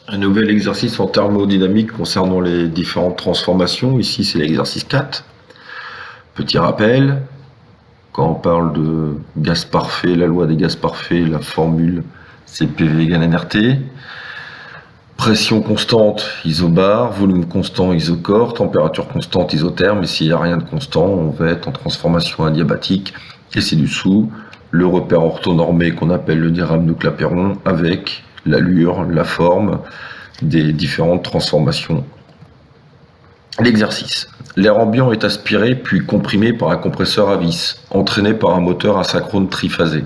Un nouvel exercice en thermodynamique concernant les différentes transformations. Ici, c'est l'exercice 4. Petit rappel, quand on parle de gaz parfait, la loi des gaz parfaits, la formule c'est PV égale nRT. Pression constante, isobar, volume constant, isocore, température constante, isotherme. Et s'il n'y a rien de constant, on va être en transformation adiabatique. Et c'est dessous le repère orthonormé qu'on appelle le diagramme de Clapeyron avec l'allure, la forme des différentes transformations. L'exercice. L'air ambiant est aspiré puis comprimé par un compresseur à vis, entraîné par un moteur asynchrone triphasé.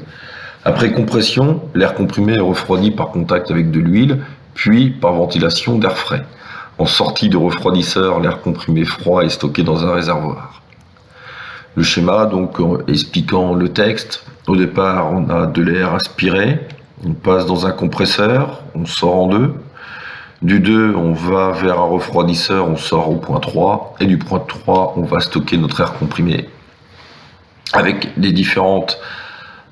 Après compression, l'air comprimé est refroidi par contact avec de l'huile, puis par ventilation d'air frais. En sortie de refroidisseur, l'air comprimé froid est stocké dans un réservoir. Le schéma, donc, expliquant le texte. Au départ, on a de l'air aspiré, on passe dans un compresseur, on sort en 2. Du 2, on va vers un refroidisseur, on sort au point 3. Et du point 3, on va stocker notre air comprimé. Avec les différentes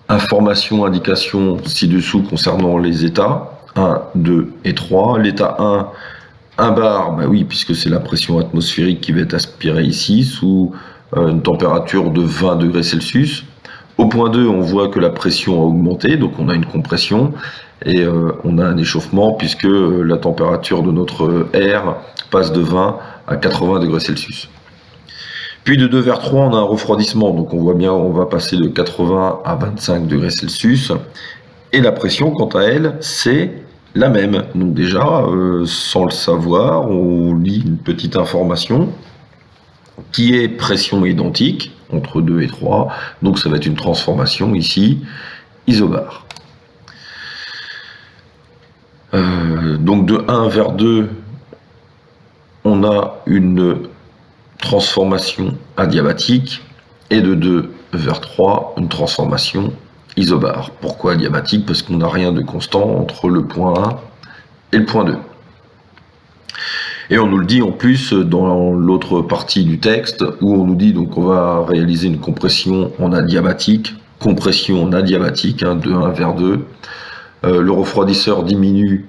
informations, indications ci-dessous concernant les états. 1, 2 et 3. L'état 1 bar, bah oui, puisque c'est la pression atmosphérique qui va être aspirée ici, sous une température de 20 degrés Celsius. Au point 2, on voit que la pression a augmenté, donc on a une compression, et on a un échauffement, puisque la température de notre air passe de 20 à 80 degrés Celsius. Puis de 2 vers 3, on a un refroidissement, donc on voit bien, on va passer de 80 à 25 degrés Celsius, et la pression, quant à elle, c'est la même. Donc déjà, sans le savoir, on lit une petite information qui est pression identique entre 2 et 3. Donc ça va être une transformation ici, isobar. Donc de 1 vers 2, on a une transformation adiabatique. Et de 2 vers 3, une transformation isobar. Pourquoi adiabatique? Parce qu'on n'a rien de constant entre le point 1 et le point 2. Et on nous le dit en plus dans l'autre partie du texte, où on nous dit donc on va réaliser une compression en adiabatique, de 1 vers 2. Le refroidisseur diminue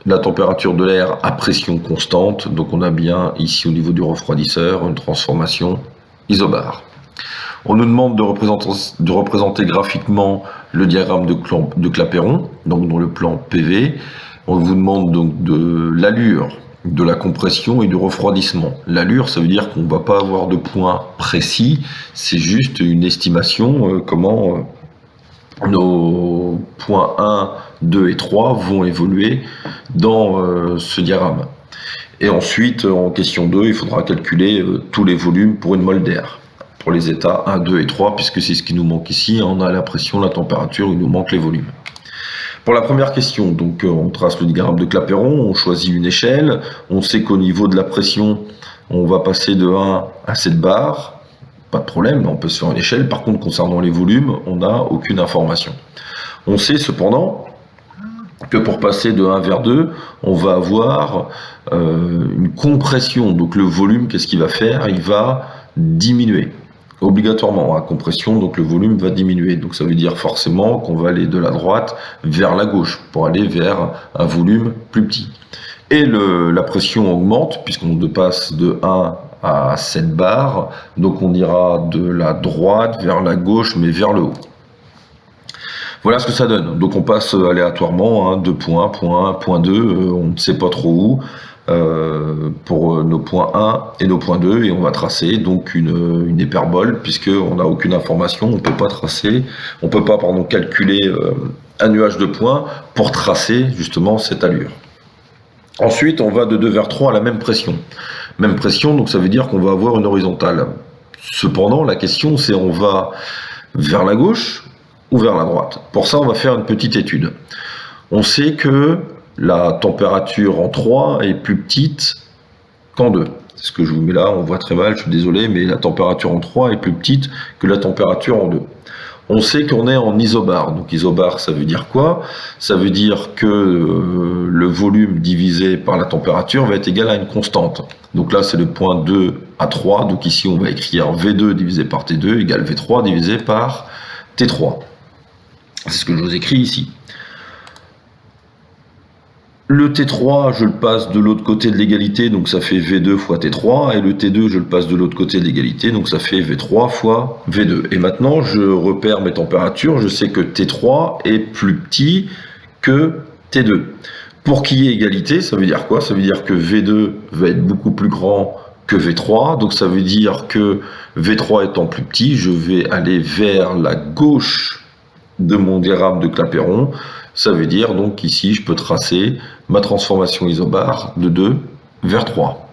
la température de l'air à pression constante, donc on a bien ici au niveau du refroidisseur une transformation isobar. On nous demande de représenter graphiquement le diagramme de Clapeyron, donc dans le plan PV. On vous demande donc de l'allure de la compression et du refroidissement. L'allure, ça veut dire qu'on ne va pas avoir de point précis, c'est juste une estimation comment nos points 1, 2 et 3 vont évoluer dans ce diagramme. Et ensuite, en question 2, il faudra calculer tous les volumes pour une mole d'air, pour les états 1, 2 et 3, puisque c'est ce qui nous manque ici. On a la pression, la température, il nous manque les volumes. Pour la première question, donc on trace le diagramme de Clapeyron, on choisit une échelle, on sait qu'au niveau de la pression, on va passer de 1 à 7 bars, pas de problème, on peut se faire une échelle. Par contre, concernant les volumes, on n'a aucune information. On sait cependant que pour passer de 1 vers 2, on va avoir une compression. Donc le volume, qu'est-ce qu'il va faire? Il va diminuer. Obligatoirement, à compression, donc le volume va diminuer. Donc ça veut dire forcément qu'on va aller de la droite vers la gauche pour aller vers un volume plus petit. Et la pression augmente puisqu'on passe de 1 à 7 bars. Donc on ira de la droite vers la gauche mais vers le haut. Voilà ce que ça donne. Donc on passe aléatoirement, 2 points, point 1, point 2, on ne sait pas trop où. Pour nos points 1 et nos points 2, et on va tracer donc une hyperbole, puisqu'on n'a aucune information, on ne peut pas calculer un nuage de points pour tracer justement cette allure. Ensuite, on va de 2 vers 3 à la même pression. Même pression, donc ça veut dire qu'on va avoir une horizontale. Cependant, la question c'est on va vers la gauche ou vers la droite. Pour ça, on va faire une petite étude. On sait que la température en 3 est plus petite qu'en 2. C'est ce que je vous mets là, on voit très mal, je suis désolé, mais la température en 3 est plus petite que la température en 2. On sait qu'on est en isobar. Donc isobar, ça veut dire quoi? Ça veut dire que le volume divisé par la température va être égal à une constante. Donc là, c'est le point 2 à 3. Donc ici, on va écrire V2 divisé par T2 égale V3 divisé par T3. C'est ce que je vous écris ici. Le T3, je le passe de l'autre côté de l'égalité, donc ça fait V2 fois T3, et le T2, je le passe de l'autre côté de l'égalité, donc ça fait V3 fois V2. Et maintenant, je repère mes températures, je sais que T3 est plus petit que T2. Pour qu'il y ait égalité, ça veut dire quoi? Ça veut dire que V2 va être beaucoup plus grand que V3, donc ça veut dire que V3 étant plus petit, je vais aller vers la gauche de mon diagramme de Clapeyron. Ça veut dire donc ici je peux tracer ma transformation isobar de 2 vers 3.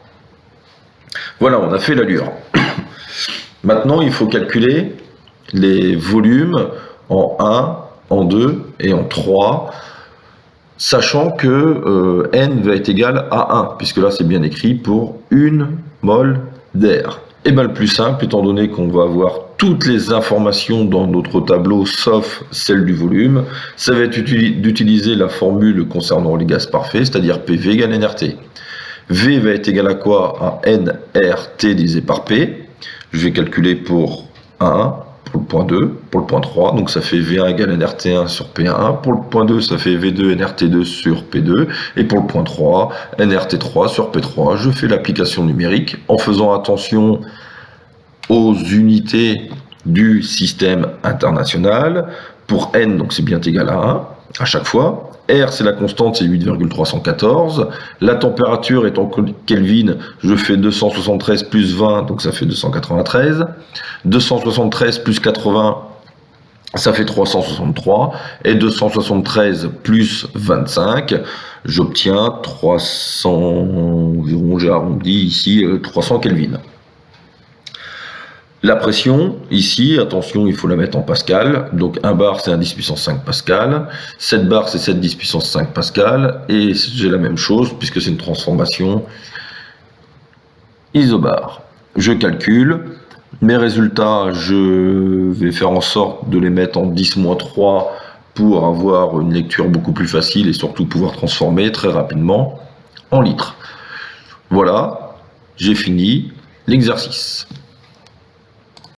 Voilà, on a fait l'allure. Maintenant il faut calculer les volumes en 1, en 2 et en 3, sachant que n va être égal à 1, puisque là c'est bien écrit pour 1 mol d'air. Et bien le plus simple, étant donné qu'on va avoir toutes les informations dans notre tableau, sauf celle du volume, ça va être d'utiliser la formule concernant les gaz parfaits, c'est-à-dire PV égale nRT. V va être égal à quoi? À nRT divisé par P. Je vais calculer pour 1, pour le point 2, pour le point 3, donc ça fait V1 égale nRT1 sur P1, pour le point 2 ça fait V2 nRT2 sur P2, et pour le point 3, nRT3 sur P3. Je fais l'application numérique en faisant attention aux unités du système international. Pour N, donc c'est bien égal à 1 à chaque fois. R, c'est la constante, c'est 8,314. La température est en Kelvin, je fais 273 plus 20, donc ça fait 293. 273 plus 80, ça fait 363. Et 273 plus 25, j'obtiens 300, environ, j'ai arrondi ici, 300 Kelvin. La pression, ici, attention, il faut la mettre en pascal. Donc 1 bar, c'est 1 10 puissance 5 pascal. 7 bar, c'est 7 10 puissance 5 pascal. Et j'ai la même chose, puisque c'est une transformation isobar. Je calcule. Mes résultats, je vais faire en sorte de les mettre en 10-3 pour avoir une lecture beaucoup plus facile et surtout pouvoir transformer très rapidement en litres. Voilà, j'ai fini l'exercice.